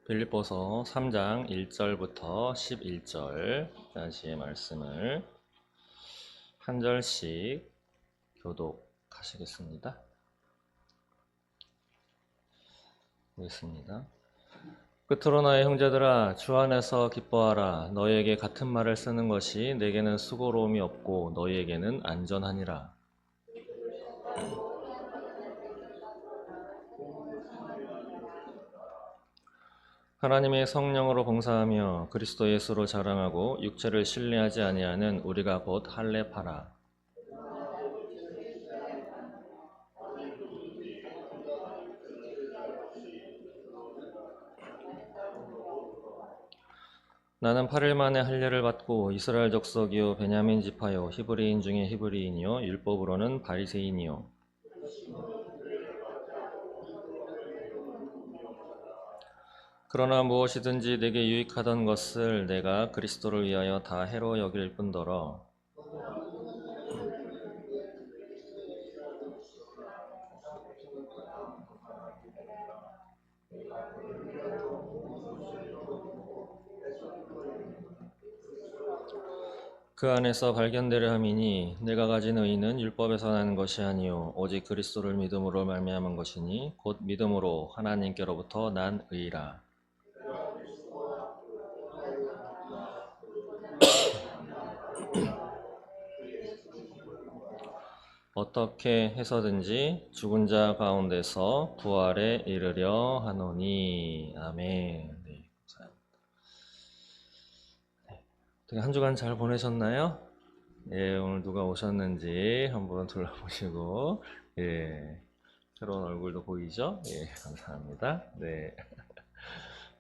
빌립보서 3장 1절부터 11절까지의 말씀을 한 절씩 교독하시겠습니다. 보겠습니다. 끝으로 나의 형제들아, 주 안에서 기뻐하라. 너희에게 같은 말을 쓰는 것이 내게는 수고로움이 없고 너희에게는 안전하니라. 하나님의 성령으로 봉사하며 그리스도 예수로 자랑하고 육체를 신뢰하지 아니하는 우리가 곧 할례파라. 나는 8일 만에 할례를 받고 이스라엘 족속이요 베냐민 지파요 히브리인 중에 히브리인이요 율법으로는 바리새인이요. 그러나 무엇이든지 내게 유익하던 것을 내가 그리스도를 위하여 다 해로 여길 뿐더러 그 안에서 발견되려 함이니 내가 가진 의는 율법에서 나는 것이 아니요 오직 그리스도를 믿음으로 말미암은 것이니 곧 믿음으로 하나님께로부터 난 의라. 어떻게 해서든지 죽은 자 가운데서 부활에 이르려 하노니. 아멘. 네, 감사합니다. 어떻게 한 주간 잘 보내셨나요? 예, 오늘 누가 오셨는지 한번 둘러보시고, 예, 새로운 얼굴도 보이죠? 예, 감사합니다. 네,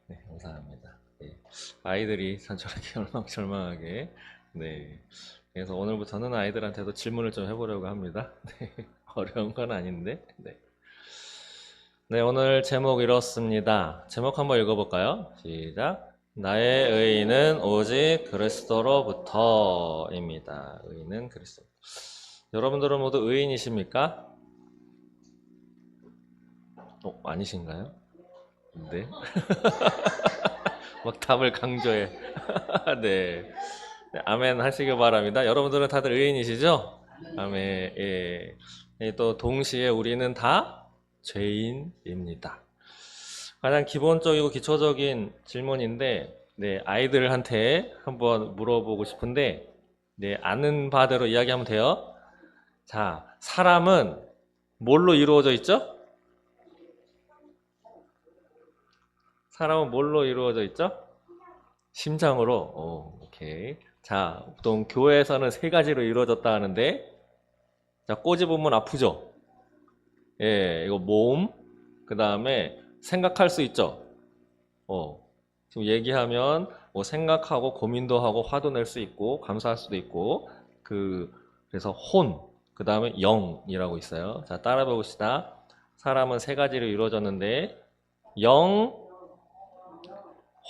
네, 감사합니다. 예, 아이들이 참 저렇게 얼망절망하게, 네, 그래서 오늘부터는 아이들한테도 질문을 좀 해보려고 합니다. 네, 어려운 건 아닌데, 네. 네, 오늘 제목 이렇습니다. 제목 한번 읽어볼까요? 시작. 나의 의는 오직 그리스도로부터입니다. 의는 그리스도. 여러분들은 모두 의인이십니까? 아니신가요? 네. 막 답을 강조해. 네. 네, 아멘 하시길 바랍니다. 여러분들은 다들 의인이시죠? 아멘. 예. 또 동시에 우리는 다 죄인입니다. 가장 기본적이고 기초적인 질문인데, 네, 아이들한테 한번 물어보고 싶은데, 네, 아는 바대로 이야기하면 돼요. 자, 사람은 뭘로 이루어져 있죠? 사람은 뭘로 이루어져 있죠? 심장으로. 오케이. 자, 보통 교회에서는 세 가지로 이루어졌다 하는데, 자, 꼬집으면 아프죠? 예, 이거 몸, 그 다음에 생각할 수 있죠? 지금 얘기하면 뭐 생각하고 고민도 하고 화도 낼 수 있고 감사할 수도 있고 그래서 혼, 그 다음에 영이라고 있어요. 자, 따라 해봅시다. 사람은 세 가지로 이루어졌는데 영,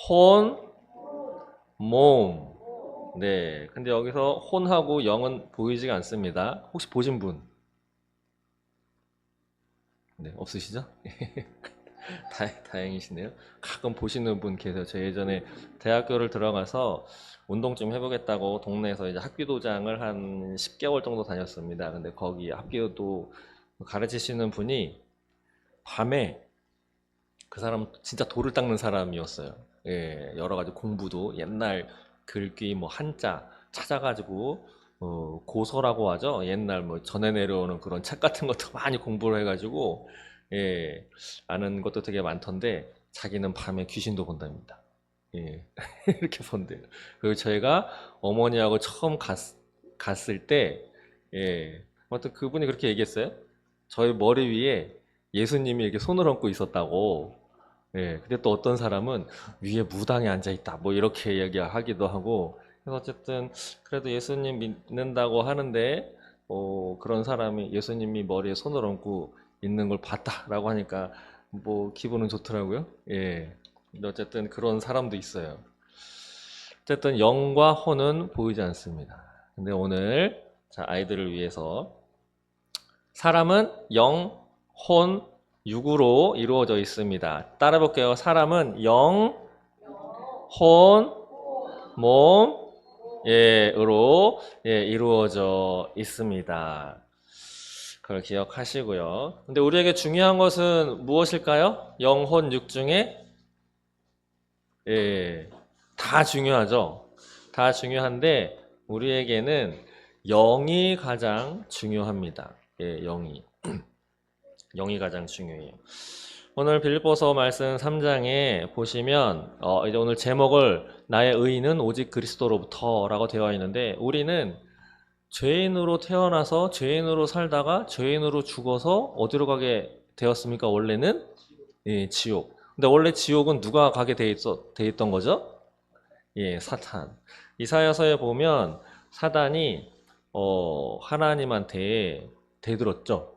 혼, 몸. 네, 근데 여기서 혼하고 영은 보이지가 않습니다. 혹시 보신 분? 네, 없으시죠? 다행이시네요. 가끔 보시는 분 계세요. 저 예전에 대학교를 들어가서 운동 좀 해보겠다고 동네에서 이제 학교도장을 한 10개월 정도 다녔습니다. 근데 거기 학교도 가르치시는 분이 밤에 그 사람 진짜 돌을 닦는 사람이었어요. 예, 여러 가지 공부도 옛날 글귀 뭐 한자 찾아가지고 고서라고 하죠. 옛날 뭐 전해 내려오는 그런 책 같은 것도 많이 공부를 해가지고 예, 아는 것도 되게 많던데 자기는 밤에 귀신도 본답니다. 예, 이렇게 본대요. 그리고 저희가 어머니하고 처음 갔을 때 예, 아무튼 그분이 그렇게 얘기했어요. 저희 머리 위에 예수님이 이렇게 손을 얹고 있었다고. 예, 근데 또 어떤 사람은 위에 무당이 앉아 있다. 뭐 이렇게 얘기하기도 하고. 그래서 어쨌든 그래도 예수님 믿는다고 하는데 그런 사람이 예수님이 머리에 손을 얹고 있는 걸 봤다라고 하니까 뭐 기분은 좋더라고요. 예. 근데 어쨌든 그런 사람도 있어요. 어쨌든 영과 혼은 보이지 않습니다. 근데 오늘 자, 아이들을 위해서 사람은 영, 혼, 육으로 이루어져 있습니다. 따라 볼게요. 사람은 영, 혼, 몸, 으로 이루어져 있습니다. 그걸 기억하시고요. 근데 우리에게 중요한 것은 무엇일까요? 영혼 육 중에 다 중요하죠. 다 중요한데 우리에게는 영이 가장 중요합니다. 영이. 영이 가장 중요해요. 오늘 빌립보서 말씀 3장에 보시면 이제 오늘 제목을 나의 의인은 오직 그리스도로부터라고 되어 있는데 우리는 죄인으로 태어나서 죄인으로 살다가 죄인으로 죽어서 어디로 가게 되었습니까? 원래는 지옥. 근데 원래 지옥은 누가 가게 돼 있던 거죠? 사탄. 이사야서에 보면 사단이 하나님한테 대들었죠.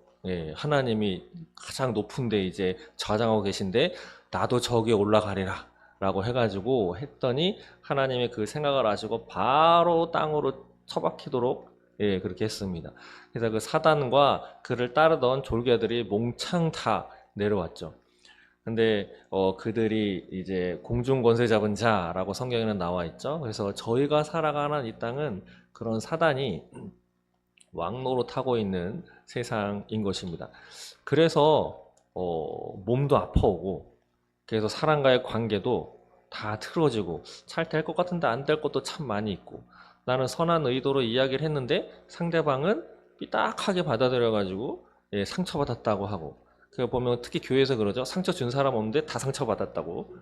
하나님이 가장 높은데 이제 좌장하고 계신데 나도 저기에 올라가리라 라고 해가지고 했더니 하나님이 그 생각을 아시고 바로 땅으로 처박히도록 그렇게 했습니다. 그래서 그 사단과 그를 따르던 졸개들이 몽창 다 내려왔죠. 근데 그들이 이제 공중 권세 잡은 자라고 성경에는 나와 있죠. 그래서 저희가 살아가는 이 땅은 그런 사단이 왕노로 타고 있는 세상인 것입니다. 그래서 몸도 아파오고 그래서 사람과의 관계도 다 틀어지고 잘 될 것 같은데 안 될 것도 참 많이 있고 나는 선한 의도로 이야기를 했는데 상대방은 삐딱하게 받아들여가지고 상처받았다고 하고 그 보면 특히 교회에서 그러죠. 상처 준 사람 없는데 다 상처받았다고.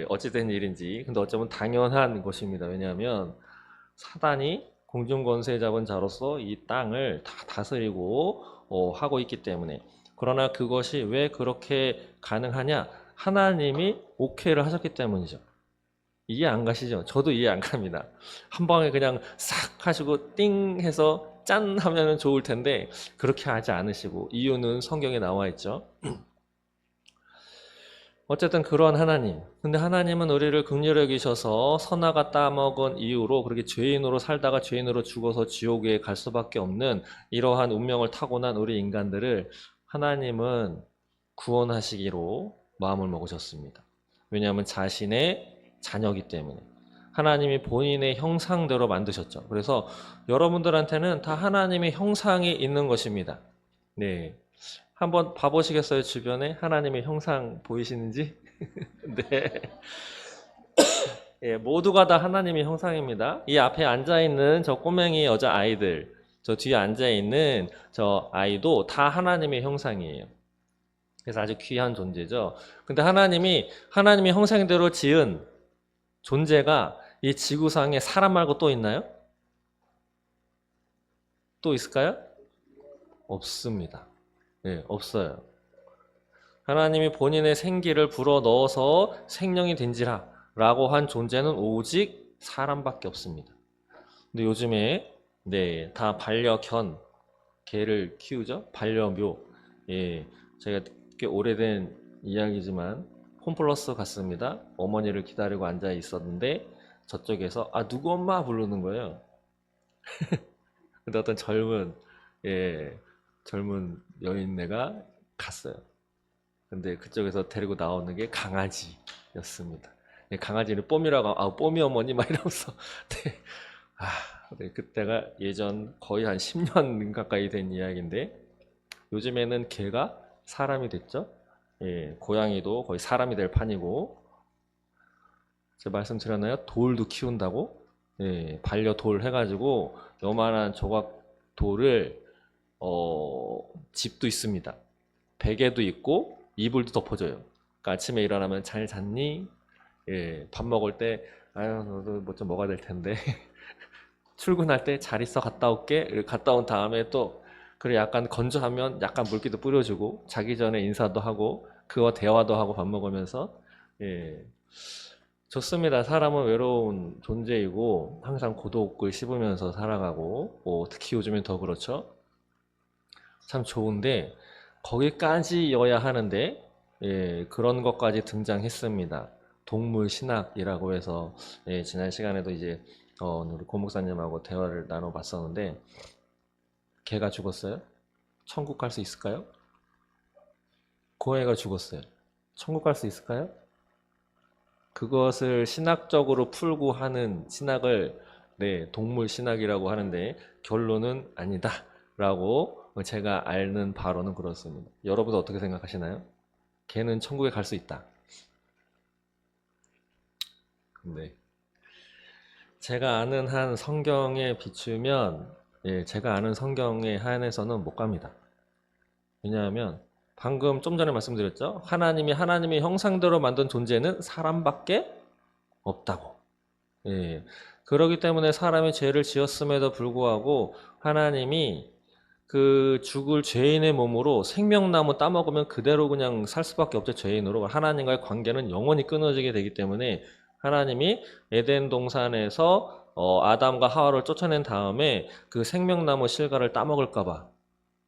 어찌된 일인지. 근데 어쩌면 당연한 것입니다. 왜냐하면 사단이 공중권세 잡은 자로서 이 땅을 다 다스리고 하고 있기 때문에. 그러나 그것이 왜 그렇게 가능하냐? 하나님이 오케이를 하셨기 때문이죠. 이해 안 가시죠? 저도 이해 안 갑니다. 한 방에 그냥 싹 하시고 띵 해서 짠 하면은 좋을 텐데 그렇게 하지 않으시고 이유는 성경에 나와 있죠. 어쨌든 그러한 하나님. 근데 하나님은 우리를 긍휼히 여기셔서 선악과 따먹은 이유로 그렇게 죄인으로 살다가 죄인으로 죽어서 지옥에 갈 수밖에 없는 이러한 운명을 타고난 우리 인간들을 하나님은 구원하시기로 마음을 먹으셨습니다. 왜냐하면 자신의 자녀이기 때문에. 하나님이 본인의 형상대로 만드셨죠. 그래서 여러분들한테는 다 하나님의 형상이 있는 것입니다. 네. 한번 봐보시겠어요? 주변에 하나님의 형상 보이시는지? 네. 모두가 다 하나님의 형상입니다. 이 앞에 앉아있는 저 꼬맹이 여자 아이들, 저 뒤에 앉아있는 저 아이도 다 하나님의 형상이에요. 그래서 아주 귀한 존재죠. 근데 하나님이 하나님의 형상대로 지은 존재가 이 지구상에 사람 말고 또 있나요? 또 있을까요? 없습니다. 없어요. 하나님이 본인의 생기를 불어 넣어서 생명이 된지라 라고 한 존재는 오직 사람밖에 없습니다. 근데 요즘에 다 반려견 개를 키우죠. 반려묘. 제가 꽤 오래된 이야기지만 홈플러스 갔습니다. 어머니를 기다리고 앉아 있었는데 저쪽에서 누구 엄마 부르는 거예요. 근데 어떤 젊은 여인네가 갔어요. 근데 그쪽에서 데리고 나오는 게 강아지였습니다. 강아지는 뽀미라고, 뽀미 어머니 막 이러면서. 네. 그때가 예전 거의 한 10년 가까이 된 이야기인데 요즘에는 개가 사람이 됐죠. 고양이도 거의 사람이 될 판이고 제가 말씀드렸나요? 돌도 키운다고? 반려돌 해가지고 요만한 조각 돌을 집도 있습니다. 베개도 있고 이불도 덮어줘요. 그러니까 아침에 일어나면 잘 잤니? 밥 먹을 때 아유 너도 뭐 좀 먹어야 될 텐데 출근할 때 잘 있어 갔다 올게. 갔다 온 다음에 또 그래 약간 건조하면 약간 물기도 뿌려주고 자기 전에 인사도 하고 그와 대화도 하고 밥 먹으면서 좋습니다. 사람은 외로운 존재이고 항상 고독을 씹으면서 살아가고 특히 요즘엔 더 그렇죠. 참 좋은데 거기까지여야 하는데 그런 것까지 등장했습니다. 동물 신학이라고 해서 지난 시간에도 이제 우리 고 목사님하고 대화를 나눠봤었는데 개가 죽었어요? 천국 갈 수 있을까요? 그 애가 죽었어요. 천국 갈 수 있을까요? 그것을 신학적으로 풀고 하는 신학을 네, 동물 신학이라고 하는데 결론은 아니다라고 제가 아는 바로는 그렇습니다. 여러분은 어떻게 생각하시나요? 걔는 천국에 갈 수 있다. 네. 제가 아는 한 성경에 비추면 예, 제가 아는 성경에 한해서는 못 갑니다. 왜냐하면 방금 좀 전에 말씀드렸죠. 하나님이 하나님의 형상대로 만든 존재는 사람밖에 없다고. 예. 그러기 때문에 사람이 죄를 지었음에도 불구하고 하나님이 그 죽을 죄인의 몸으로 생명나무 따먹으면 그대로 그냥 살 수밖에 없죠. 죄인으로. 하나님과의 관계는 영원히 끊어지게 되기 때문에 하나님이 에덴 동산에서 아담과 하와를 쫓아낸 다음에 그 생명나무 실과를 따먹을까 봐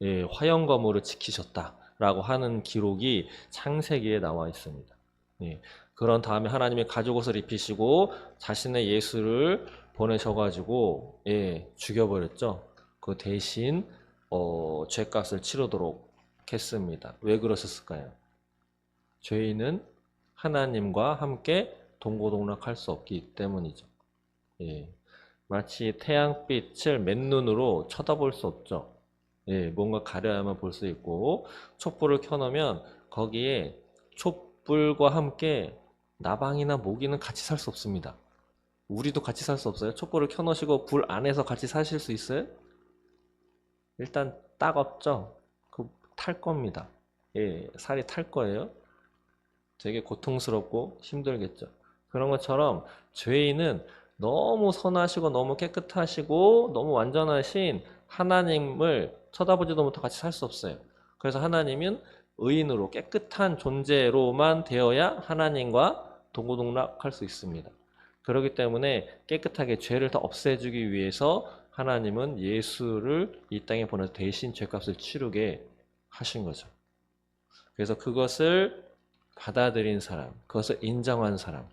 예, 화영검으로 지키셨다라고 하는 기록이 창세기에 나와 있습니다. 예, 그런 다음에 하나님이 가죽옷을 입히시고 자신의 예수를 보내셔가지고 예, 죽여버렸죠. 그 대신 죄값을 치르도록 했습니다. 왜 그러셨을까요? 죄인은 하나님과 함께 동고동락할 수 없기 때문이죠. 예, 마치 태양빛을 맨눈으로 쳐다볼 수 없죠. 예, 뭔가 가려야만 볼 수 있고 촛불을 켜놓으면 거기에 촛불과 함께 나방이나 모기는 같이 살 수 없습니다. 우리도 같이 살 수 없어요. 촛불을 켜놓으시고 불 안에서 같이 사실 수 있어요? 일단 따갑죠? 그 탈 겁니다. 예, 살이 탈 거예요. 되게 고통스럽고 힘들겠죠. 그런 것처럼 죄인은 너무 선하시고 너무 깨끗하시고 너무 완전하신 하나님을 쳐다보지도 못하고 같이 살 수 없어요. 그래서 하나님은 의인으로 깨끗한 존재로만 되어야 하나님과 동고동락할 수 있습니다. 그렇기 때문에 깨끗하게 죄를 다 없애주기 위해서 하나님은 예수를 이 땅에 보내서 대신 죄값을 치르게 하신 거죠. 그래서 그것을 받아들인 사람, 그것을 인정한 사람이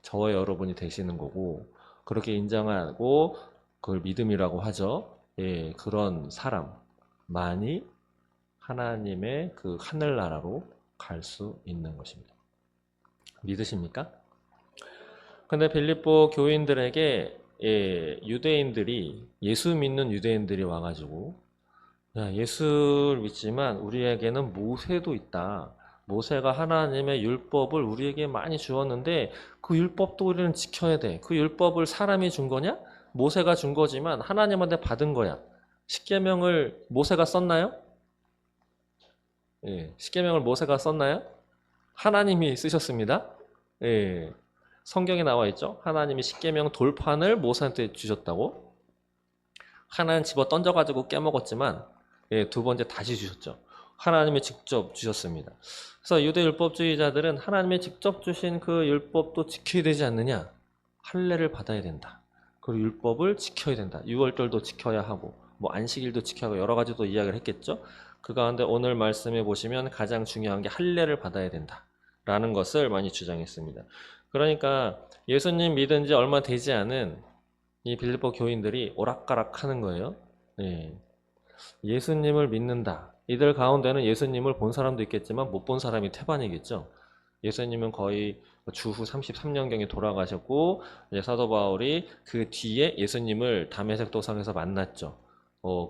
저와 여러분이 되시는 거고, 그렇게 인정하고 그걸 믿음이라고 하죠. 예, 그런 사람만이 하나님의 그 하늘나라로 갈 수 있는 것입니다. 믿으십니까? 근데 빌립보 교인들에게 예, 유대인들이 예수 믿는 유대인들이 와가지고 야, 예수를 믿지만 우리에게는 모세도 있다. 모세가 하나님의 율법을 우리에게 많이 주었는데 그 율법도 우리는 지켜야 돼. 그 율법을 사람이 준 거냐? 모세가 준 거지만 하나님한테 받은 거야. 십계명을 모세가 썼나요? 예, 십계명을 모세가 썼나요? 하나님이 쓰셨습니다. 예, 성경에 나와 있죠. 하나님이 십계명 돌판을 모세한테 주셨다고. 하나는 집어 던져가지고 깨먹었지만 예, 두 번째 다시 주셨죠. 하나님이 직접 주셨습니다. 그래서 유대 율법주의자들은 하나님이 직접 주신 그 율법도 지켜야 되지 않느냐? 할례를 받아야 된다. 그리고 율법을 지켜야 된다. 유월절도 지켜야 하고 뭐 안식일도 지켜야 하고 여러 가지도 이야기를 했겠죠. 그 가운데 오늘 말씀해 보시면 가장 중요한 게 할례를 받아야 된다. 라는 것을 많이 주장했습니다. 그러니까 예수님 믿은 지 얼마 되지 않은 이 빌립보 교인들이 오락가락 하는 거예요. 예. 예수님을 믿는다. 이들 가운데는 예수님을 본 사람도 있겠지만 못 본 사람이 태반이겠죠. 예수님은 거의 주후 33년경에 돌아가셨고 이제 사도 바울이 그 뒤에 예수님을 다메섹 도상에서 만났죠.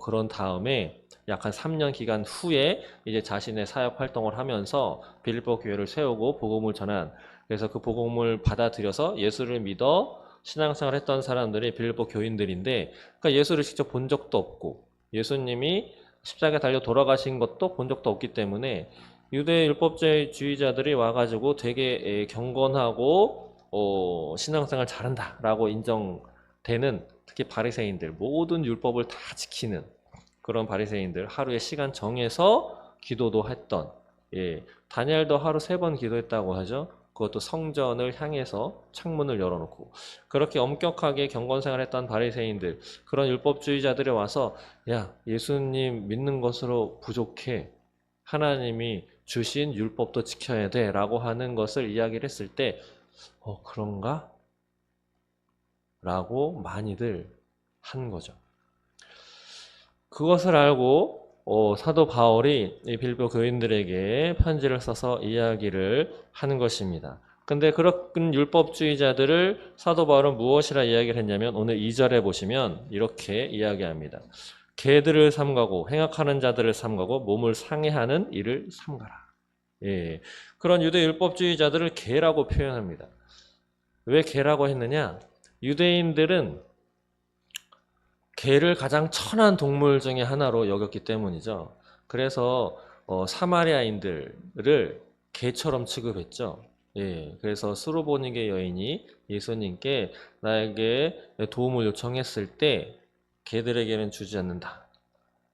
그런 다음에 약 한 3년 기간 후에 이제 자신의 사역 활동을 하면서 빌립보 교회를 세우고 복음을 전한 그래서 그 복음을 받아들여서 예수를 믿어 신앙생활 했던 사람들이 빌립보 교인들인데 그러니까 예수를 직접 본 적도 없고 예수님이 십자가에 달려 돌아가신 것도 본 적도 없기 때문에 유대 율법주의자들이 와가지고 되게 경건하고 신앙생활 잘한다라고 인정되는 특히 바리새인들 모든 율법을 다 지키는 그런 바리새인들 하루에 시간 정해서 기도도 했던 예, 다니엘도 하루 3번 기도했다고 하죠. 그것도 성전을 향해서 창문을 열어놓고 그렇게 엄격하게 경건생활했던 바리새인들 그런 율법주의자들이 와서 야 예수님 믿는 것으로 부족해 하나님이 주신 율법도 지켜야 돼 라고 하는 것을 이야기를 했을 때 그런가? 라고 많이들 한 거죠. 그것을 알고 사도 바울이 이 빌보 교인들에게 편지를 써서 이야기를 하는 것입니다. 근데 그런 율법주의자들을 사도 바울은 무엇이라 이야기를 했냐면 오늘 2절에 보시면 이렇게 이야기합니다. 개들을 삼가고 행악하는 자들을 삼가고 몸을 상해하는 일을 삼가라. 예, 그런 유대 율법주의자들을 개라고 표현합니다. 왜 개라고 했느냐? 유대인들은 개를 가장 천한 동물 중에 하나로 여겼기 때문이죠. 그래서 사마리아인들을 개처럼 취급했죠. 예, 그래서 수로보니게 여인이 예수님께 나에게 도움을 요청했을 때 개들에게는 주지 않는다.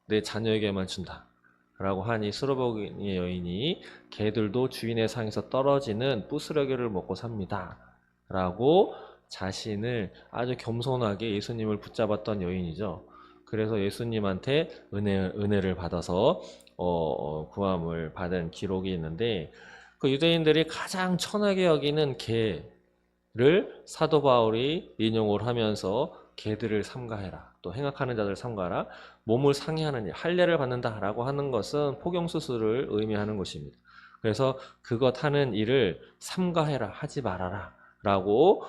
내 자녀에게만 준다. 라고 하니 수로보니게 여인이 개들도 주인의 상에서 떨어지는 부스러기를 먹고 삽니다. 라고 자신을 아주 겸손하게 예수님을 붙잡았던 여인이죠. 그래서 예수님한테 은혜를 받아서 구함을 받은 기록이 있는데 그 유대인들이 가장 천하게 여기는 개를 사도 바울이 인용을 하면서 개들을 삼가해라. 또 행악하는 자들을 삼가라. 몸을 상해하는 일, 할례를 받는다라고 하는 것은 포경수술을 의미하는 것입니다. 그래서 그것 하는 일을 삼가해라, 하지 말아라 라고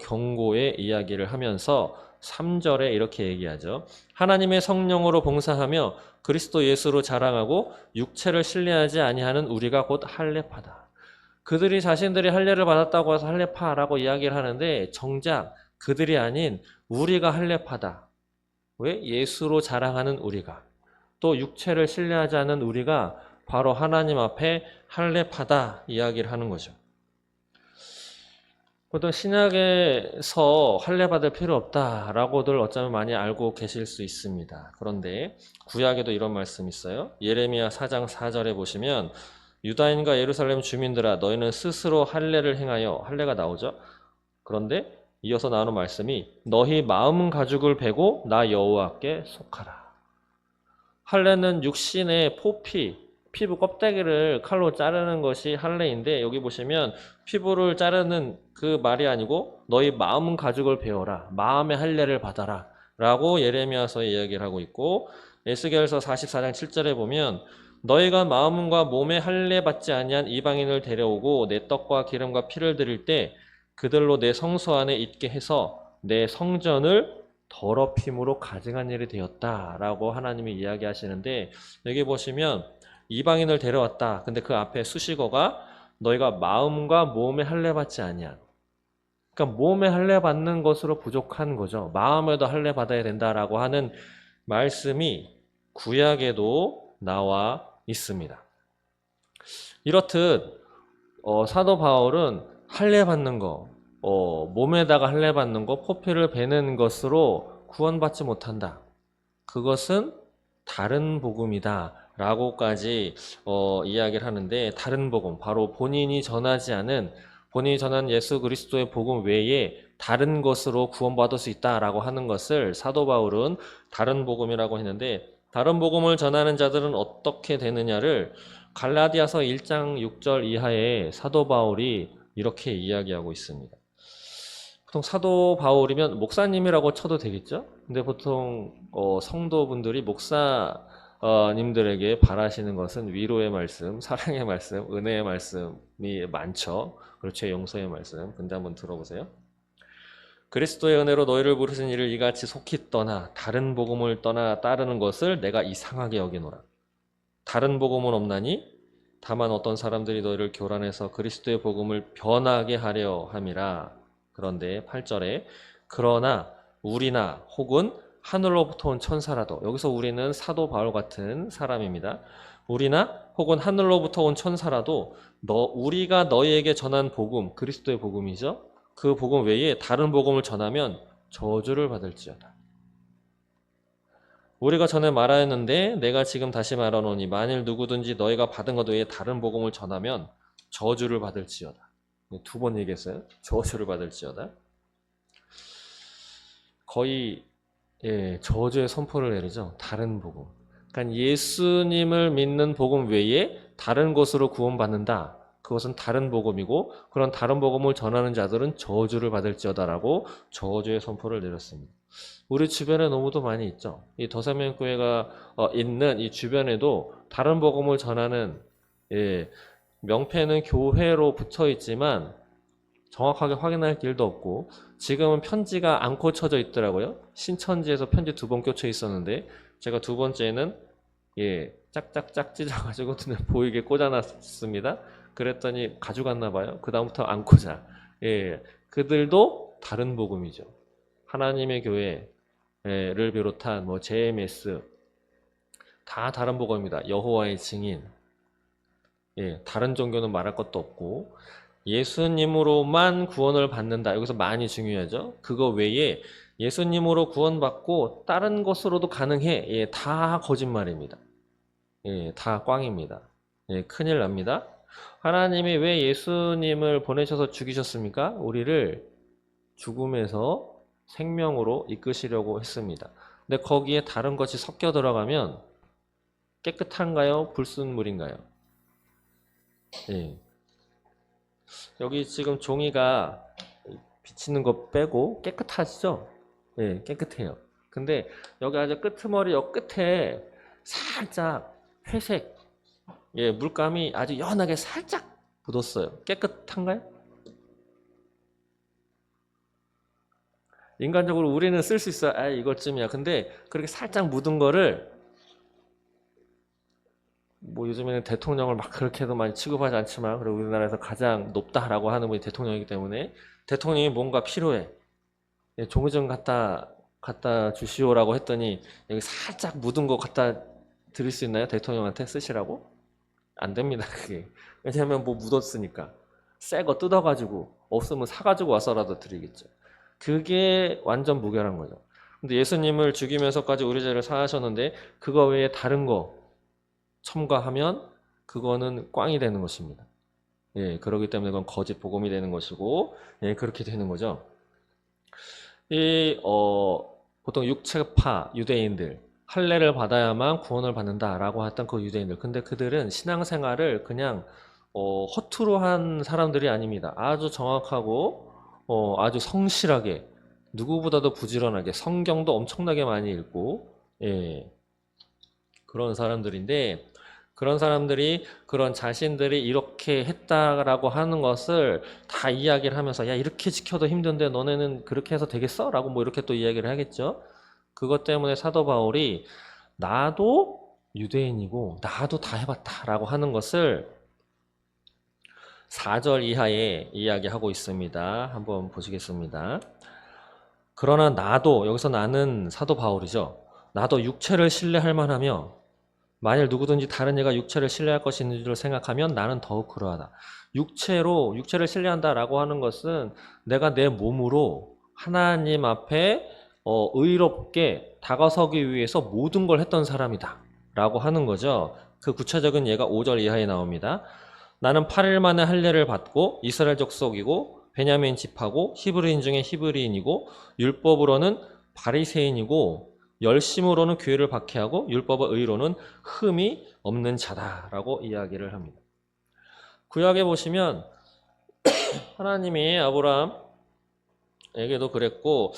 경고의 이야기를 하면서 3절에 이렇게 얘기하죠. 하나님의 성령으로 봉사하며 그리스도 예수로 자랑하고 육체를 신뢰하지 아니하는 우리가 곧 할례파다. 그들이 자신들이 할례를 받았다고 해서 할례파라고 이야기를 하는데 정작 그들이 아닌 우리가 할례파다. 왜? 예수로 자랑하는 우리가. 또 육체를 신뢰하지 않는 우리가 바로 하나님 앞에 할례파다 이야기를 하는 거죠. 보통 신약에서 할례 받을 필요 없다라고들 어쩌면 많이 알고 계실 수 있습니다. 그런데 구약에도 이런 말씀이 있어요. 예레미야 4장 4절에 보시면 유다인과 예루살렘 주민들아 너희는 스스로 할례를 행하여 할례가 나오죠. 그런데 이어서 나오는 말씀이 너희 마음 가죽을 베고 나 여호와께 속하라. 할례는 육신의 포피, 피부 껍데기를 칼로 자르는 것이 할례인데 여기 보시면 피부를 자르는 그 말이 아니고 너희 마음 가죽을 베어라. 마음의 할례를 받아라. 라고 예레미야서에 이야기를 하고 있고 에스겔서 44장 7절에 보면 너희가 마음과 몸에 할례 받지 아니한 이방인을 데려오고 내 떡과 기름과 피를 드릴 때 그들로 내 성소 안에 있게 해서 내 성전을 더럽힘으로 가증한 일이 되었다라고 하나님이 이야기하시는데 여기 보시면 이방인을 데려왔다. 근데 그 앞에 수식어가 너희가 마음과 몸에 할례 받지 아니한. 그러니까 몸에 할례 받는 것으로 부족한 거죠. 마음에도 할례 받아야 된다라고 하는 말씀이 구약에도 나와 있습니다. 이렇듯 사도 바울은 할례 받는 거, 몸에다가 할례 받는 거, 포피를 베는 것으로 구원받지 못한다. 그것은 다른 복음이다. 라고까지 이야기를 하는데 다른 복음, 바로 본인이 전하는 예수 그리스도의 복음 외에 다른 것으로 구원받을 수 있다라고 하는 것을 사도 바울은 다른 복음이라고 했는데 다른 복음을 전하는 자들은 어떻게 되느냐를 갈라디아서 1장 6절 이하에 사도 바울이 이렇게 이야기하고 있습니다. 보통 사도 바울이면 목사님이라고 쳐도 되겠죠? 근데 보통 성도분들이 목사님들에게 바라시는 것은 위로의 말씀, 사랑의 말씀, 은혜의 말씀이 많죠. 그렇죠. 용서의 말씀. 근데 한번 들어보세요. 그리스도의 은혜로 너희를 부르신 이를 이같이 속히 떠나 다른 복음을 떠나 따르는 것을 내가 이상하게 여기노라. 다른 복음은 없나니 다만 어떤 사람들이 너희를 교란해서 그리스도의 복음을 변하게 하려 함이라. 그런데 8절에 그러나 우리나 혹은 하늘로부터 온 천사라도, 여기서 우리는 사도 바울 같은 사람입니다. 우리나 혹은 하늘로부터 온 천사라도 우리가 너희에게 전한 복음, 그리스도의 복음이죠. 그 복음 외에 다른 복음을 전하면 저주를 받을지어다. 우리가 전에 말하였는데 내가 지금 다시 말하노니 만일 누구든지 너희가 받은 것 외에 다른 복음을 전하면 저주를 받을지어다. 2번 얘기했어요. 저주를 받을지어다. 거의 저주의 선포를 내리죠. 다른 복음. 그러니까 예수님을 믿는 복음 외에 다른 것으로 구원받는다. 그것은 다른 복음이고 그런 다른 복음을 전하는 자들은 저주를 받을지어다라고 저주의 선포를 내렸습니다. 우리 주변에 너무도 많이 있죠. 이 더사명교회가 있는 이 주변에도 다른 복음을 전하는, 예, 명패는 교회로 붙어 있지만 정확하게 확인할 길도 없고, 지금은 편지가 안 꽂혀져 있더라고요. 신천지에서 편지 2번 꽂혀 있었는데 제가 2번째는 짝짝짝 찢어가지고 눈에 보이게 꽂아놨습니다. 그랬더니 가져갔나 봐요. 그 다음부터 안 꽂아. 그들도 다른 복음이죠. 하나님의 교회를 비롯한 뭐 JMS 다 다른 복음입니다. 여호와의 증인. 다른 종교는 말할 것도 없고 예수님으로만 구원을 받는다. 여기서 많이 중요하죠. 그거 외에 예수님으로 구원받고 다른 것으로도 가능해. 다 거짓말입니다. 다 꽝입니다. 큰일 납니다. 하나님이 왜 예수님을 보내셔서 죽이셨습니까? 우리를 죽음에서 생명으로 이끄시려고 했습니다. 근데 거기에 다른 것이 섞여 들어가면 깨끗한가요? 불순물인가요? 여기 지금 종이가 비치는 거 빼고 깨끗하시죠? 깨끗해요. 근데 여기 아주 끄트머리 옆 끝에 살짝 회색 물감이 아주 연하게 살짝 묻었어요. 깨끗한가요? 인간적으로 우리는 쓸 수 있어. 이것쯤이야. 근데 그렇게 살짝 묻은 거를 뭐 요즘에는 대통령을 막 그렇게도 많이 취급하지 않지만 그리고 우리나라에서 가장 높다라고 하는 분이 대통령이기 때문에 대통령이 뭔가 필요해. 종이 좀 갖다 주시오라고 했더니 여기 살짝 묻은 거 갖다 드릴 수 있나요? 대통령한테 쓰시라고? 안 됩니다, 그게. 왜냐하면 뭐 묻었으니까. 새 거 뜯어가지고 없으면 사가지고 와서라도 드리겠죠. 그게 완전 무결한 거죠. 근데 예수님을 죽이면서까지 우리 죄를 사하셨는데 그거 외에 다른 거 첨가하면 그거는 꽝이 되는 것입니다. 그렇기 때문에 그건 거짓 복음이 되는 것이고, 그렇게 되는 거죠. 보통 육체파 유대인들, 할례를 받아야만 구원을 받는다라고 했던 그 유대인들. 근데 그들은 신앙생활을 그냥 허투루 한 사람들이 아닙니다. 아주 정확하고 아주 성실하게 누구보다도 부지런하게 성경도 엄청나게 많이 읽고 그런 사람들인데 그런 사람들이 그런 자신들이 이렇게 했다라고 하는 것을 다 이야기를 하면서 야 이렇게 지켜도 힘든데 너네는 그렇게 해서 되겠어? 라고 뭐 이렇게 또 이야기를 하겠죠. 그것 때문에 사도 바울이 나도 유대인이고 나도 다 해봤다 라고 하는 것을 4절 이하에 이야기하고 있습니다. 한번 보시겠습니다. 그러나 나도 여기서 나는 사도 바울이죠. 나도 육체를 신뢰할 만하며 만일 누구든지 다른 이가 육체를 신뢰할 것이 있는 줄 생각하면 나는 더욱 그러하다. 육체를 신뢰한다라고 하는 것은 내가 내 몸으로 하나님 앞에 의롭게 다가서기 위해서 모든 걸 했던 사람이다 라고 하는 거죠. 그 구체적인 예가 5절 이하에 나옵니다. 나는 8일 만에 할례를 받고 이스라엘 족속이고 베냐민 지파고 히브리인 중에 히브리인이고 율법으로는 바리새인이고 열심으로는 교회를 박해하고 율법의 의로는 흠이 없는 자다라고 이야기를 합니다. 구약에 보시면 하나님이 아브라함에게도 그랬고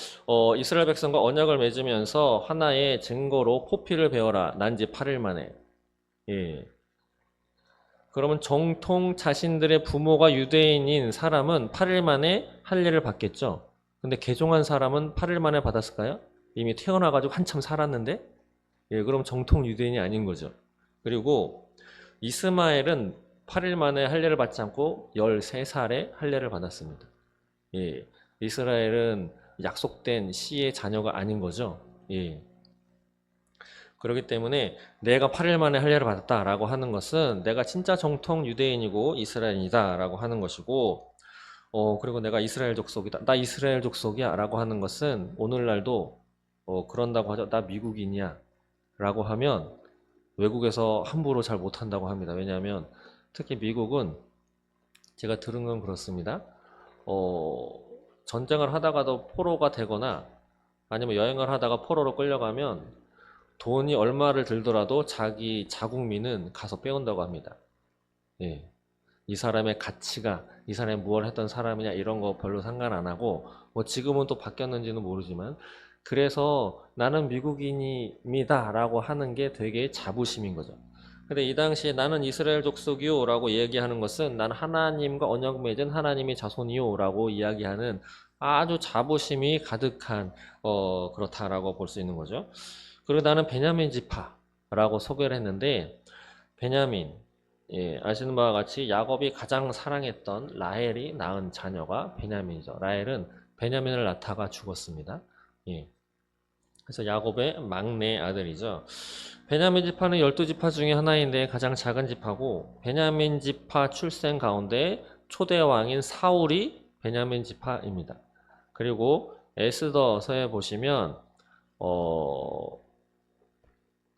이스라엘 백성과 언약을 맺으면서 하나의 증거로 포피를 베어라 난지 8일 만에 그러면 정통 자신들의 부모가 유대인인 사람은 8일 만에 할례를 받겠죠. 근데 개종한 사람은 8일 만에 받았을까요? 이미 태어나가지고 한참 살았는데 그럼 정통 유대인이 아닌 거죠. 그리고 이스마엘은 8일 만에 할례를 받지 않고 13살에 할례를 받았습니다. 이스라엘은 약속된 씨의 자녀가 아닌 거죠. 그렇기 때문에 내가 8일 만에 할례를 받았다라고 하는 것은 내가 진짜 정통 유대인이고 이스라엘이다라고 하는 것이고 그리고 내가 이스라엘 족속이다. 나 이스라엘 족속이야 라고 하는 것은 오늘날도 그런다고 하죠. 나 미국인이야 라고 하면 외국에서 함부로 잘 못한다고 합니다. 왜냐하면 특히 미국은 제가 들은 건 그렇습니다. 전쟁을 하다가도 포로가 되거나 아니면 여행을 하다가 포로로 끌려가면 돈이 얼마를 들더라도 자기 자국민은 가서 빼온다고 합니다. 이 사람의 가치가 이 사람이 무엇을 했던 사람이냐 이런 거 별로 상관 안 하고 뭐 지금은 또 바뀌었는지는 모르지만 그래서 나는 미국인입니다 라고 하는 게 되게 자부심인 거죠. 근데 이 당시에 나는 이스라엘 족속이요 라고 얘기하는 것은 난 하나님과 언약 맺은 하나님의 자손이요 라고 이야기하는 아주 자부심이 가득한 그렇다라고 볼 수 있는 거죠. 그리고 나는 베냐민 지파라고 소개를 했는데 베냐민, 예, 아시는 바와 같이 야곱이 가장 사랑했던 라헬이 낳은 자녀가 베냐민이죠. 라헬은 베냐민을 낳다가 죽었습니다. 예. 그래서 야곱의 막내 아들이죠. 베냐민 지파는 12지파 중에 하나인데 가장 작은 지파고 베냐민 지파 출생 가운데 초대 왕인 사울이 베냐민 지파입니다. 그리고 에스더서에 보시면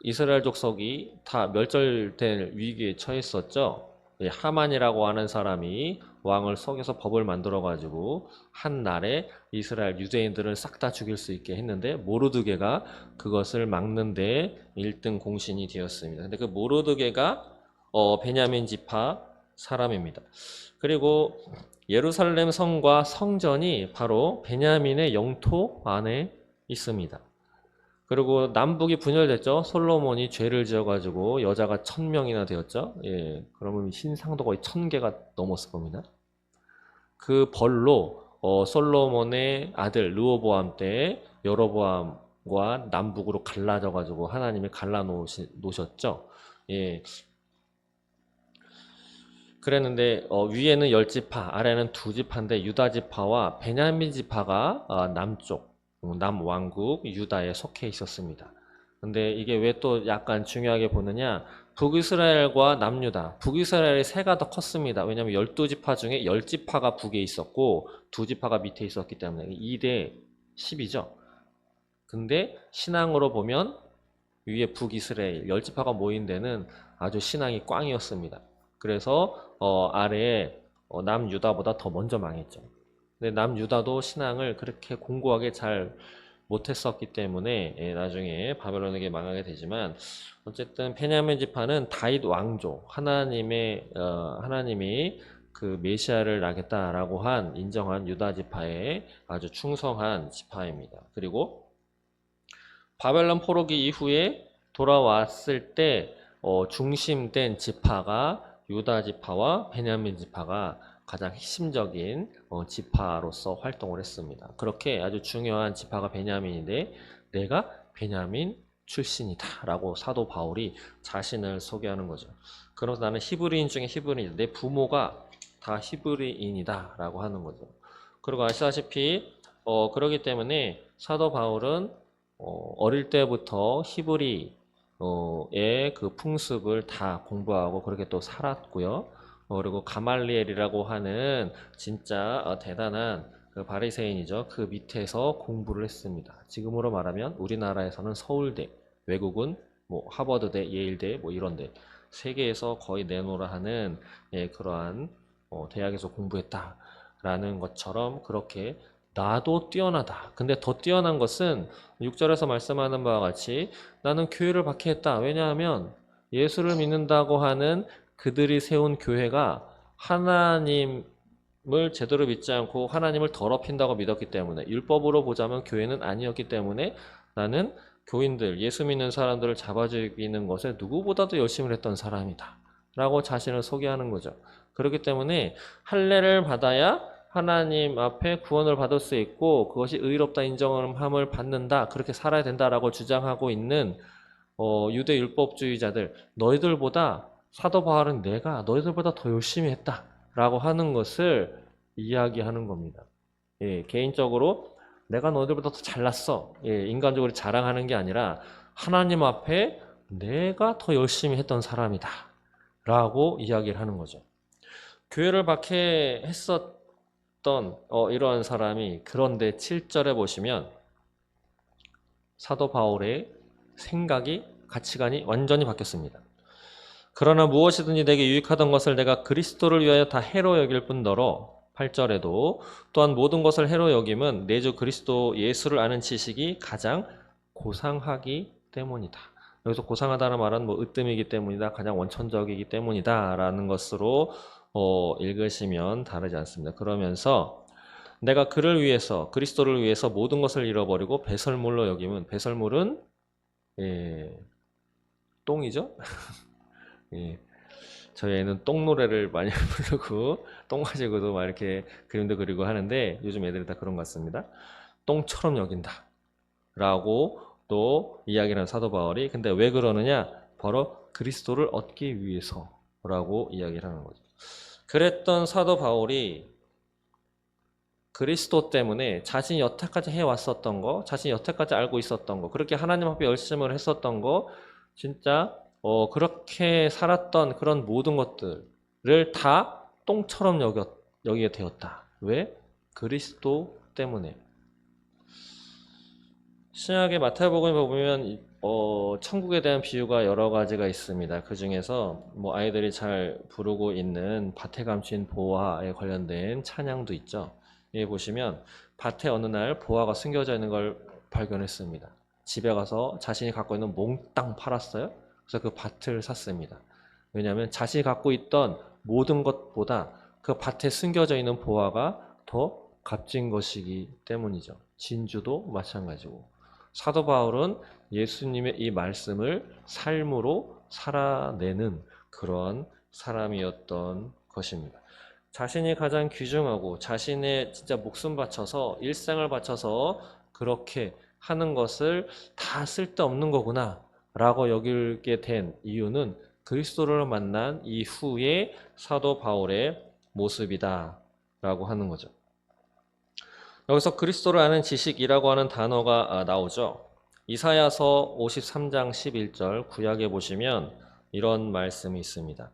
이스라엘 족속이 다 멸절될 위기에 처했었죠. 하만이라고 하는 사람이 왕을 속여서 법을 만들어 가지고 한 날에 이스라엘 유대인들을 싹 다 죽일 수 있게 했는데 모르드게가 그것을 막는데 1등 공신이 되었습니다. 근데 그 모르드게가 베냐민 지파 사람입니다. 그리고 예루살렘 성과 성전이 바로 베냐민의 영토 안에 있습니다. 그리고 남북이 분열됐죠. 솔로몬이 죄를 지어가지고 여자가 1000명이나 되었죠. 예, 그러면 신상도 거의 1000개가 넘었을 겁니다. 그 벌로 솔로몬의 아들 르호보암 때 여로보암과 남북으로 갈라져가지고 하나님이 갈라놓으셨죠. 예, 그랬는데 위에는 10지파, 아래는 2지파인데 유다 지파와 베냐민 지파가 남쪽 남왕국 유다에 속해 있었습니다. 근데 이게 왜 또 약간 중요하게 보느냐? 북이스라엘과 남유다. 북이스라엘의 세가 더 컸습니다. 왜냐하면 12지파 중에 10지파가 북에 있었고 2지파가 밑에 있었기 때문에 2대 10이죠. 근데 신앙으로 보면 위에 북이스라엘 10지파가 모인 데는 아주 신앙이 꽝이었습니다. 그래서 아래에 남유다보다 더 먼저 망했죠. 근데 남유다도 신앙을 그렇게 공고하게 잘 못했었기 때문에 나중에 바벨론에게 망하게 되지만 어쨌든 베냐민 지파는 다윗 왕조 하나님이 그 메시아를 낳겠다라고 한 인정한 유다 지파의 아주 충성한 지파입니다. 그리고 바벨론 포로기 이후에 돌아왔을 때 중심된 지파가 유다 지파와 베냐민 지파가 가장 핵심적인 지파로서 활동을 했습니다. 그렇게 아주 중요한 지파가 베냐민인데 내가 베냐민 출신이다 라고 사도 바울이 자신을 소개하는 거죠. 그래서 나는 히브리인 중에 히브리인, 내 부모가 다 히브리인이다 라고 하는 거죠. 그리고 아시다시피 그러기 때문에 사도 바울은 어릴 때부터 히브리의 그 풍습을 다 공부하고 그렇게 또 살았고요. 그리고 가말리엘이라고 하는 진짜 대단한 그 바리새인이죠. 그 밑에서 공부를 했습니다. 지금으로 말하면 우리나라에서는 서울대, 외국은 뭐 하버드대, 예일대 뭐 이런데 세계에서 거의 내노라 하는 그러한 대학에서 공부했다라는 것처럼 그렇게 나도 뛰어나다. 근데 더 뛰어난 것은 6절에서 말씀하는 바와 같이 나는 교회를 박해했다. 왜냐하면 예수를 믿는다고 하는 그들이 세운 교회가 하나님을 제대로 믿지 않고 하나님을 더럽힌다고 믿었기 때문에 율법으로 보자면 교회는 아니었기 때문에 나는 교인들, 예수 믿는 사람들을 잡아 죽이는 것에 누구보다도 열심히 했던 사람이다. 라고 자신을 소개하는 거죠. 그렇기 때문에 할례를 받아야 하나님 앞에 구원을 받을 수 있고 그것이 의롭다 인정함을 받는다. 그렇게 살아야 된다라고 주장하고 있는 유대 율법주의자들, 너희들보다 사도 바울은 내가 너희들보다 더 열심히 했다라고 하는 것을 이야기하는 겁니다. 예, 개인적으로 내가 너희들보다 더 잘났어. 예, 인간적으로 자랑하는 게 아니라 하나님 앞에 내가 더 열심히 했던 사람이다 라고 이야기를 하는 거죠. 교회를 박해했었던 이러한 사람이 그런데 7절에 보시면 사도 바울의 생각이 가치관이 완전히 바뀌었습니다. 그러나 무엇이든지 내게 유익하던 것을 내가 그리스도를 위하여 다 해로 여길 뿐더러 8절에도 또한 모든 것을 해로 여김은 내 주 그리스도 예수를 아는 지식이 가장 고상하기 때문이다. 여기서 고상하다는 말은 뭐 으뜸이기 때문이다, 가장 원천적이기 때문이다 라는 것으로 읽으시면 다르지 않습니다. 그러면서 내가 그를 위해서, 그리스도를 위해서 모든 것을 잃어버리고 배설물로 여기면, 배설물은 똥이죠? 예, 저희 애는 똥 노래를 많이 부르고 똥 가지고도 막 이렇게 그림도 그리고 하는데 요즘 애들이 다 그런 것 같습니다. 똥처럼 여긴다 라고 또 이야기를 한 사도 바울이, 근데 왜 그러느냐? 바로 그리스도를 얻기 위해서 라고 이야기를 하는 거죠. 그랬던 사도 바울이 그리스도 때문에 자신이 여태까지 해왔었던 거, 자신이 여태까지 알고 있었던 거, 그렇게 하나님 앞에 열심을 했었던 거, 진짜 그렇게 살았던 그런 모든 것들을 다 똥처럼 여기게 되었다. 왜? 그리스도 때문에. 신약의 마태복음에 보면 천국에 대한 비유가 여러 가지가 있습니다. 그 중에서 뭐 아이들이 잘 부르고 있는 밭에 감춘 보화에 관련된 찬양도 있죠. 여기 보시면 밭에 어느 날 보화가 숨겨져 있는 걸 발견했습니다. 집에 가서 자신이 갖고 있는 몽땅 팔았어요. 그래서 그 밭을 샀습니다. 왜냐하면 자신이 갖고 있던 모든 것보다 그 밭에 숨겨져 있는 보화가 더 값진 것이기 때문이죠. 진주도 마찬가지고. 사도 바울은 예수님의 이 말씀을 삶으로 살아내는 그런 사람이었던 것입니다. 자신이 가장 귀중하고 자신의 진짜 목숨 바쳐서 일생을 바쳐서 그렇게 하는 것을 다 쓸데없는 거구나 라고 여기게 된 이유는 그리스도를 만난 이후의 사도 바울의 모습이다 라고 하는 거죠. 여기서 그리스도를 아는 지식이라고 하는 단어가 나오죠. 이사야서 53장 11절 구약에 보시면 이런 말씀이 있습니다.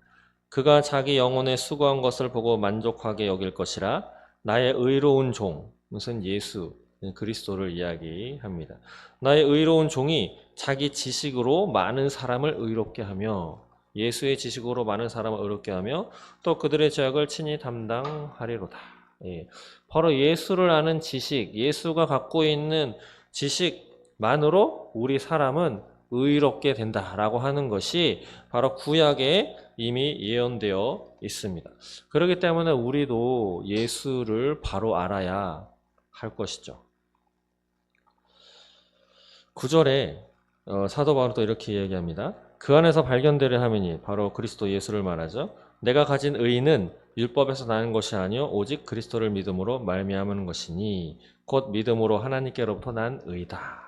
그가 자기 영혼에 수고한 것을 보고 만족하게 여길 것이라. 나의 의로운 종, 무슨 예수, 그리스도를 이야기합니다. 나의 의로운 종이 자기 지식으로 많은 사람을 의롭게 하며, 예수의 지식으로 많은 사람을 의롭게 하며 또 그들의 죄악을 친히 담당하리로다. 예, 바로 예수를 아는 지식, 예수가 갖고 있는 지식만으로 우리 사람은 의롭게 된다라고 하는 것이 바로 구약에 이미 예언되어 있습니다. 그렇기 때문에 우리도 예수를 바로 알아야 할 것이죠. 9절에 사도 바울은 또 이렇게 얘기합니다. 그 안에서 발견되려 함이니, 바로 그리스도 예수를 말하죠. 내가 가진 의는 율법에서 나는 것이 아니요 오직 그리스도를 믿음으로 말미암은 것이니 곧 믿음으로 하나님께로부터 난 의다.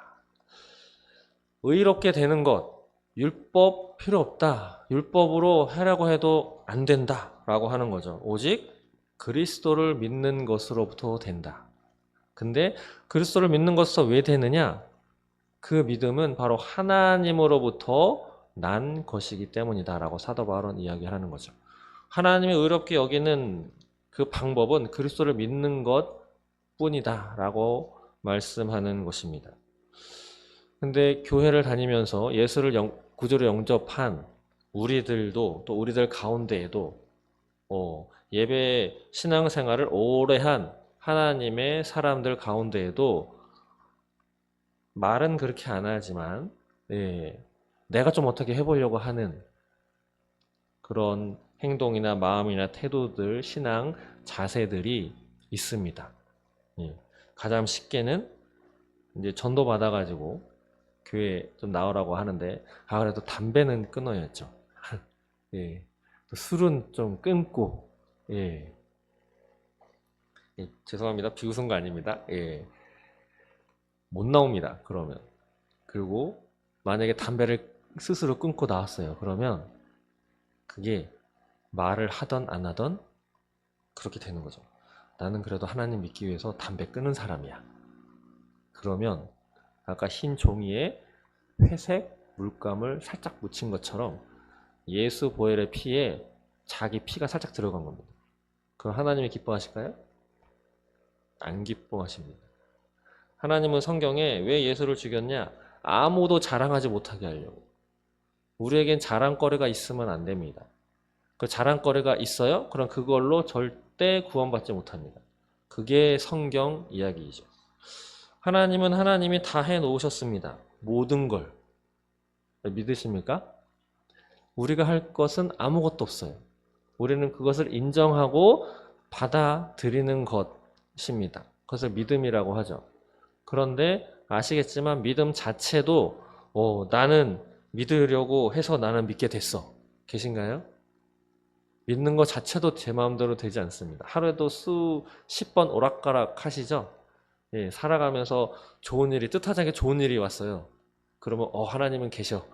의롭게 되는 것, 율법 필요 없다. 율법으로 하려고 해도 안 된다 라고 하는 거죠. 오직 그리스도를 믿는 것으로부터 된다. 근데 그리스도를 믿는 것으로 왜 되느냐? 그 믿음은 바로 하나님으로부터 난 것이기 때문이다 라고 사도 바울은 이야기를 하는 거죠. 하나님이 의롭게 여기는 그 방법은 그리스도를 믿는 것 뿐이다 라고 말씀하는 것입니다. 근데 교회를 다니면서 예수를 구주로 영접한 우리들도, 또 우리들 가운데에도 예배 신앙생활을 오래 한 하나님의 사람들 가운데에도 말은 그렇게 안 하지만 내가 좀 어떻게 해보려고 하는 그런 행동이나 마음이나 태도들, 신앙 자세들이 있습니다. 가장 쉽게는 이제 전도 받아가지고 교회 좀 나오라고 하는데, 그래도 담배는 끊어야죠. 또 술은 좀 끊고, 죄송합니다. 비웃은 거 아닙니다. 못 나옵니다. 그러면. 그리고 만약에 담배를 스스로 끊고 나왔어요. 그러면 그게 말을 하던 안 하던 그렇게 되는 거죠. 나는 그래도 하나님 믿기 위해서 담배 끊은 사람이야. 그러면 아까 흰 종이에 회색 물감을 살짝 묻힌 것처럼 예수 보혈의 피에 자기 피가 살짝 들어간 겁니다. 그럼 하나님이 기뻐하실까요? 안 기뻐하십니다. 하나님은 성경에 왜 예수를 죽였냐? 아무도 자랑하지 못하게 하려고. 우리에겐 자랑거리가 있으면 안 됩니다. 그 자랑거리가 있어요? 그럼 그걸로 절대 구원받지 못합니다. 그게 성경 이야기이죠. 하나님은 하나님이 다 해놓으셨습니다. 모든 걸. 믿으십니까? 우리가 할 것은 아무것도 없어요. 우리는 그것을 인정하고 받아들이는 것입니다. 그것을 믿음이라고 하죠. 그런데 아시겠지만 믿음 자체도 나는 믿으려고 해서 나는 믿게 됐어. 계신가요? 믿는 것 자체도 제 마음대로 되지 않습니다. 하루에도 수십 번 오락가락 하시죠? 예, 살아가면서 좋은 일이, 뜻하지 않게 좋은 일이 왔어요. 그러면 하나님은 계셔.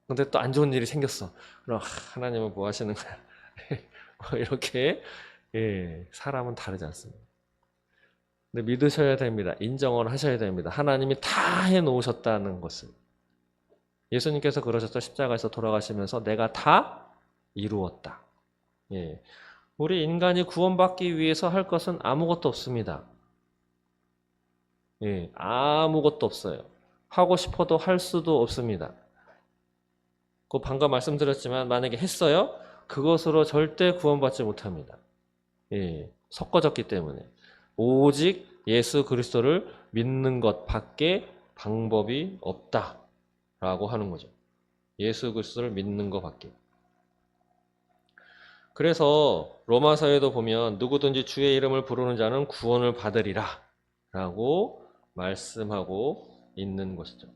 근데 또 안 좋은 일이 생겼어. 그럼 하나님은 뭐 하시는 거야? 뭐 이렇게 사람은 다르지 않습니다. 근데 믿으셔야 됩니다. 인정을 하셔야 됩니다. 하나님이 다 해놓으셨다는 것을. 예수님께서 그러셨죠. 십자가에서 돌아가시면서 내가 다 이루었다. 예. 우리 인간이 구원받기 위해서 할 것은 아무것도 없습니다. 예, 아무것도 없어요. 하고 싶어도 할 수도 없습니다. 그 방금 말씀드렸지만 만약에 했어요? 그것으로 절대 구원받지 못합니다. 예, 섞어졌기 때문에. 오직 예수 그리스도를 믿는 것밖에 방법이 없다라고 하는 거죠. 예수 그리스도를 믿는 것밖에. 그래서 로마서에도 보면 누구든지 주의 이름을 부르는 자는 구원을 받으리라 라고 말씀하고 있는 것이죠.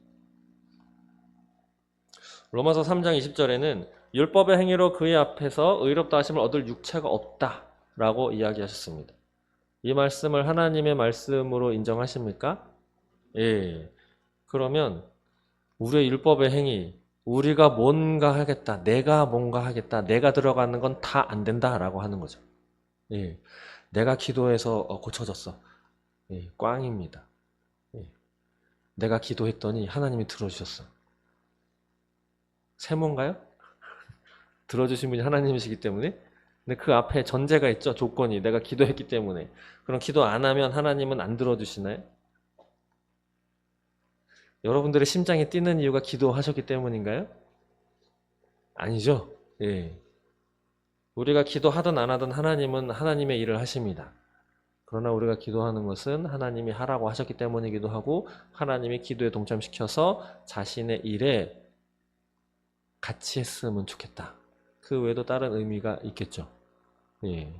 로마서 3장 20절에는 율법의 행위로 그의 앞에서 의롭다 하심을 얻을 육체가 없다라고 이야기하셨습니다. 이 말씀을 하나님의 말씀으로 인정하십니까? 예. 그러면 우리의 율법의 행위, 우리가 뭔가 하겠다, 내가 뭔가 하겠다, 내가 들어가는 건 다 안 된다라고 하는 거죠. 예. 내가 기도해서 고쳐졌어. 예. 꽝입니다. 예. 내가 기도했더니 하나님이 들어주셨어. 세모인가요? 들어주신 분이 하나님이시기 때문에. 근데 그 앞에 전제가 있죠. 조건이. 내가 기도했기 때문에. 그럼 기도 안 하면 하나님은 안 들어주시나요? 여러분들의 심장이 뛰는 이유가 기도하셨기 때문인가요? 아니죠. 예. 우리가 기도하든 안 하든 하나님은 하나님의 일을 하십니다. 그러나 우리가 기도하는 것은 하나님이 하라고 하셨기 때문이기도 하고 하나님이 기도에 동참시켜서 자신의 일에 같이 했으면 좋겠다. 그 외에도 다른 의미가 있겠죠. 예.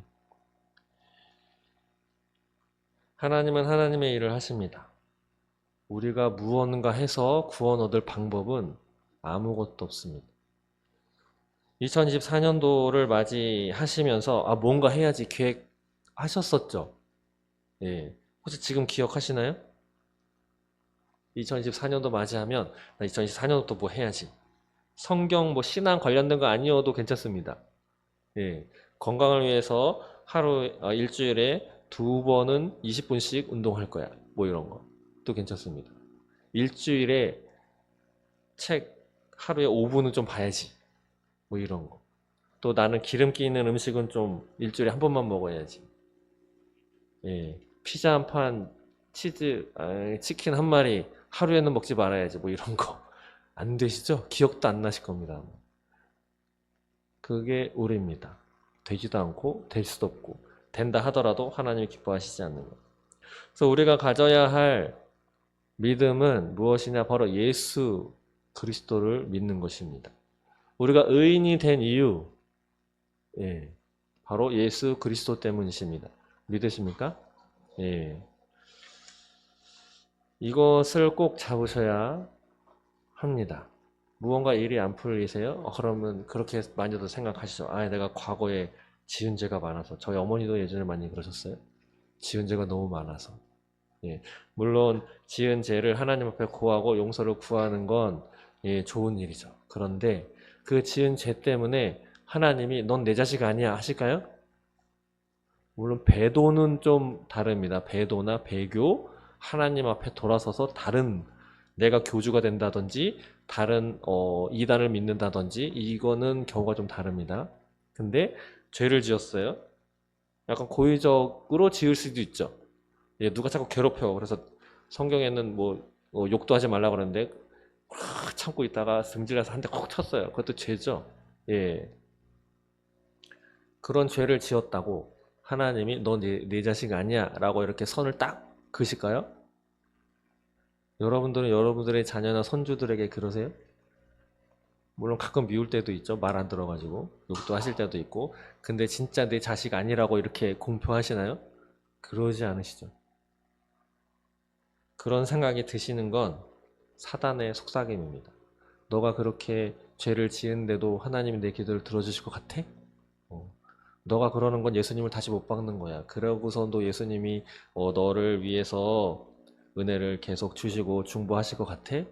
하나님은 하나님의 일을 하십니다. 우리가 무언가 해서 구원 얻을 방법은 아무것도 없습니다. 2024년도를 맞이하시면서 뭔가 해야지 계획하셨었죠. 예. 혹시 지금 기억하시나요? 2024년도 맞이하면 나 2024년도 뭐 해야지. 성경 뭐 신앙 관련된 거 아니어도 괜찮습니다. 예. 건강을 위해서 일주일에 2번은 20분씩 운동할 거야. 뭐 이런 것도 괜찮습니다. 일주일에 책 하루에 5분은 좀 봐야지. 뭐 이런 거. 또 나는 기름기 있는 음식은 좀 일주일에 한 번만 먹어야지. 예. 피자 한 판, 치킨 한 마리 하루에는 먹지 말아야지. 뭐 이런 거. 안 되시죠? 기억도 안 나실 겁니다. 그게 오래입니다. 되지도 않고 될 수도 없고 된다 하더라도 하나님이 기뻐하시지 않는 것. 그래서 우리가 가져야 할 믿음은 무엇이냐? 바로 예수 그리스도를 믿는 것입니다. 우리가 의인이 된 이유, 바로 예수 그리스도 때문이십니다. 믿으십니까? 예. 이것을 꼭 잡으셔야 합니다. 무언가 일이 안 풀리세요? 그러면 그렇게 많이도 생각하시죠. 내가 과거에 지은 죄가 많아서. 저희 어머니도 예전에 많이 그러셨어요. 지은 죄가 너무 많아서. 예. 물론 지은 죄를 하나님 앞에 고하고 용서를 구하는 건 좋은 일이죠. 그런데 그 지은 죄 때문에 하나님이 넌 내 자식 아니야 하실까요? 물론 배도는 좀 다릅니다. 배도나 배교, 하나님 앞에 돌아서서 다른 내가 교주가 된다든지 다른 이단을 믿는다든지 이거는 경우가 좀 다릅니다. 근데 죄를 지었어요. 약간 고의적으로 지을 수도 있죠. 누가 자꾸 괴롭혀. 그래서 성경에는 욕도 하지 말라 그러는데 참고 있다가 승질나서 한 대 콕 쳤어요. 그것도 죄죠. 예. 그런 죄를 지었다고 하나님이 너 내 자식 아니야 라고 이렇게 선을 딱 그실까요? 여러분들은 여러분들의 자녀나 손주들에게 그러세요? 물론 가끔 미울 때도 있죠. 말 안 들어가지고 욕도 하실 때도 있고. 근데 진짜 내 자식 아니라고 이렇게 공표하시나요? 그러지 않으시죠. 그런 생각이 드시는 건 사단의 속삭임입니다. 너가 그렇게 죄를 지은데도 하나님이 내 기도를 들어주실 것 같아? 어. 너가 그러는 건 예수님을 다시 못 박는 거야. 그러고선도 예수님이 너를 위해서 은혜를 계속 주시고 중보하실 것 같아?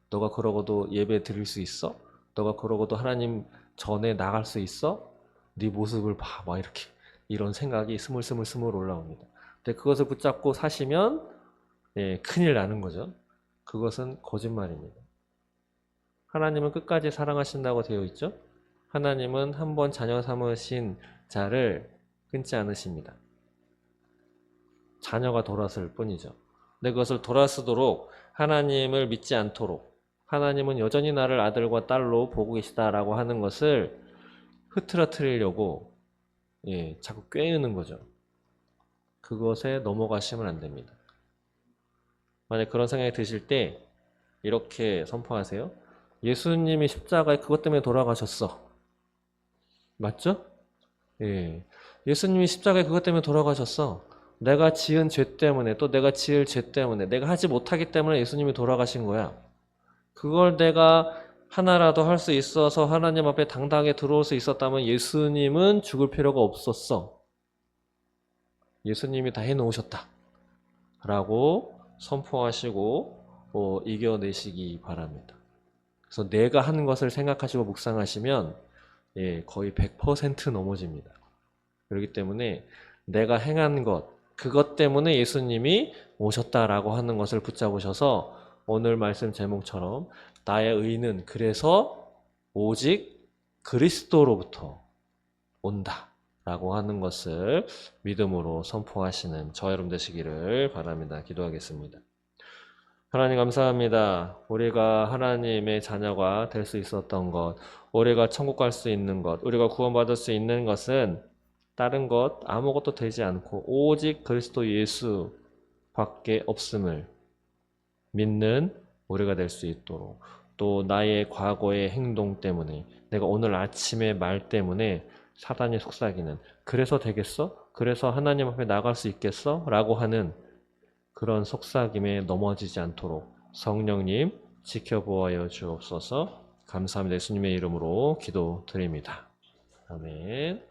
너가 그러고도 예배 드릴 수 있어? 너가 그러고도 하나님 전에 나갈 수 있어? 네 모습을 봐. 막 이렇게 이런 생각이 스물스물 올라옵니다. 근데 그것을 붙잡고 사시면 큰일 나는 거죠. 그것은 거짓말입니다. 하나님은 끝까지 사랑하신다고 되어 있죠? 하나님은 한 번 자녀 삼으신 자를 끊지 않으십니다. 자녀가 돌아설 뿐이죠. 근데 그것을 돌아서도록 하나님을 믿지 않도록 하나님은 여전히 나를 아들과 딸로 보고 계시다라고 하는 것을 흐트러뜨리려고 자꾸 꿰우는 거죠. 그것에 넘어가시면 안 됩니다. 만약 그런 생각이 드실 때 이렇게 선포하세요. 예수님이 십자가에 그것 때문에 돌아가셨어. 맞죠? 예. 예수님이 십자가에 그것 때문에 돌아가셨어. 내가 지은 죄 때문에, 또 내가 지을 죄 때문에, 내가 하지 못하기 때문에 예수님이 돌아가신 거야. 그걸 내가 하나라도 할 수 있어서 하나님 앞에 당당하게 들어올 수 있었다면 예수님은 죽을 필요가 없었어. 예수님이 다 해놓으셨다. 라고 선포하시고 이겨내시기 바랍니다. 그래서 내가 하는 것을 생각하시고 묵상하시면 거의 100% 넘어집니다. 그렇기 때문에 내가 행한 것, 그것 때문에 예수님이 오셨다라고 하는 것을 붙잡으셔서 오늘 말씀 제목처럼 나의 의는 그래서 오직 그리스도로부터 온다 라고 하는 것을 믿음으로 선포하시는 저 여러분 되시기를 바랍니다. 기도하겠습니다. 하나님 감사합니다. 우리가 하나님의 자녀가 될 수 있었던 것, 우리가 천국 갈 수 있는 것, 우리가 구원받을 수 있는 것은 다른 것 아무것도 되지 않고 오직 그리스도 예수 밖에 없음을 믿는 우리가 될 수 있도록, 또 나의 과거의 행동 때문에, 내가 오늘 아침의 말 때문에 사단이 속삭이는 그래서 되겠어? 그래서 하나님 앞에 나갈 수 있겠어? 라고 하는 그런 속삭임에 넘어지지 않도록 성령님 지켜보아여 주옵소서. 감사합니다. 예수님의 이름으로 기도드립니다. 아멘.